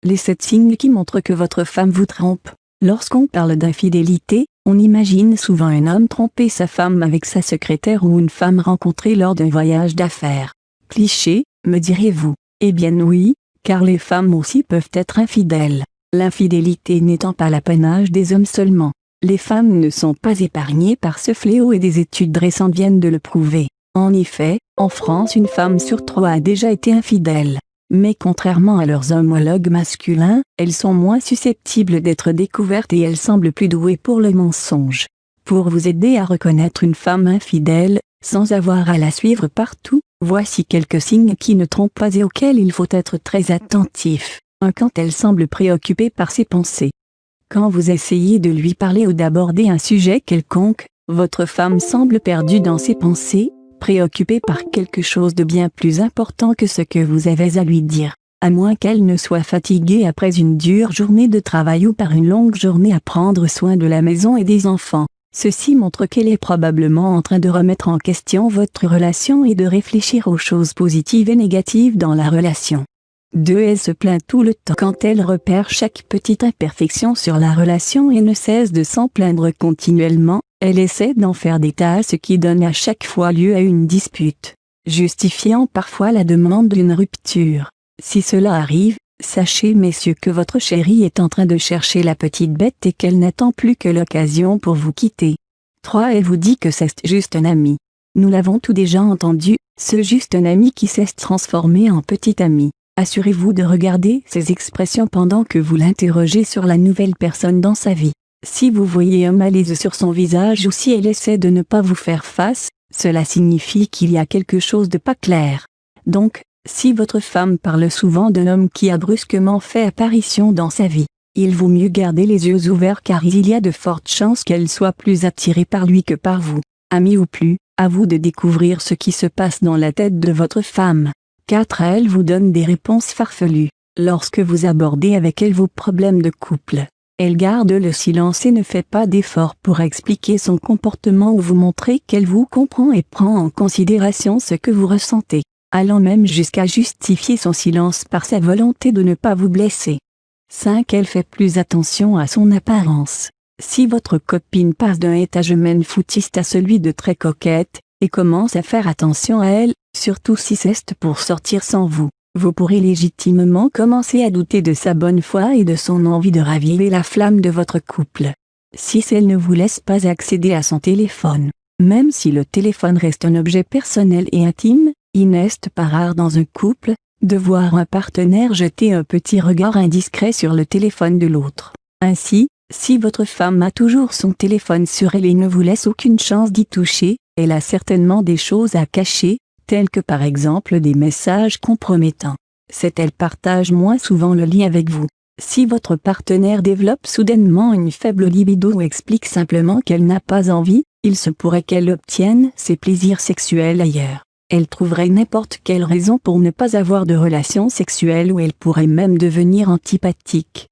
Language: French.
Les 7 signes qui montrent que votre femme vous trompe. Lorsqu'on parle d'infidélité, on imagine souvent un homme tromper sa femme avec sa secrétaire ou une femme rencontrée lors d'un voyage d'affaires. Cliché, me direz-vous? Eh bien oui, car les femmes aussi peuvent être infidèles. L'infidélité n'étant pas l'apanage des hommes seulement. Les femmes ne sont pas épargnées par ce fléau et des études récentes viennent de le prouver. En effet, en France une femme sur 3 a déjà été infidèle. Mais contrairement à leurs homologues masculins, elles sont moins susceptibles d'être découvertes et elles semblent plus douées pour le mensonge. Pour vous aider à reconnaître une femme infidèle, sans avoir à la suivre partout, voici quelques signes qui ne trompent pas et auxquels il faut être très attentif. 1. Quand elle semble préoccupée par ses pensées. Quand vous essayez de lui parler ou d'aborder un sujet quelconque, votre femme semble perdue dans ses pensées, préoccupée par quelque chose de bien plus important que ce que vous avez à lui dire, à moins qu'elle ne soit fatiguée après une dure journée de travail ou par une longue journée à prendre soin de la maison et des enfants. Ceci montre qu'elle est probablement en train de remettre en question votre relation et de réfléchir aux choses positives et négatives dans la relation. 2. Elle se plaint tout le temps. Quand elle repère chaque petite imperfection sur la relation et ne cesse de s'en plaindre continuellement, elle essaie d'en faire des tas, ce qui donne à chaque fois lieu à une dispute, justifiant parfois la demande d'une rupture. Si cela arrive, sachez messieurs que votre chérie est en train de chercher la petite bête et qu'elle n'attend plus que l'occasion pour vous quitter. 3. Elle vous dit que c'est juste un ami. Nous l'avons tous déjà entendu, ce juste un ami qui s'est transformé en petit ami. Assurez-vous de regarder ces expressions pendant que vous l'interrogez sur la nouvelle personne dans sa vie. Si vous voyez un malaise sur son visage ou si elle essaie de ne pas vous faire face, cela signifie qu'il y a quelque chose de pas clair. Donc, si votre femme parle souvent d'un homme qui a brusquement fait apparition dans sa vie, il vaut mieux garder les yeux ouverts car il y a de fortes chances qu'elle soit plus attirée par lui que par vous. Amis ou plus, à vous de découvrir ce qui se passe dans la tête de votre femme. 4. Elle vous donne des réponses farfelues. Lorsque vous abordez avec elle vos problèmes de couple, elle garde le silence et ne fait pas d'effort pour expliquer son comportement ou vous montrer qu'elle vous comprend et prend en considération ce que vous ressentez, allant même jusqu'à justifier son silence par sa volonté de ne pas vous blesser. 5. Elle fait plus attention à son apparence. Si votre copine passe d'un étagement foutiste à celui de très coquette, et commence à faire attention à elle, surtout si c'est pour sortir sans vous, vous pourrez légitimement commencer à douter de sa bonne foi et de son envie de raviver la flamme de votre couple. 6. Elle ne vous laisse pas accéder à son téléphone. Même si le téléphone reste un objet personnel et intime, il n'est pas rare dans un couple, de voir un partenaire jeter un petit regard indiscret sur le téléphone de l'autre. Ainsi, si votre femme a toujours son téléphone sur elle et ne vous laisse aucune chance d'y toucher, elle a certainement des choses à cacher, telles que par exemple des messages compromettants. Elle partage moins souvent le lit avec vous. Si votre partenaire développe soudainement une faible libido ou explique simplement qu'elle n'a pas envie, il se pourrait qu'elle obtienne ses plaisirs sexuels ailleurs. Elle trouverait n'importe quelle raison pour ne pas avoir de relations sexuelles ou elle pourrait même devenir antipathique.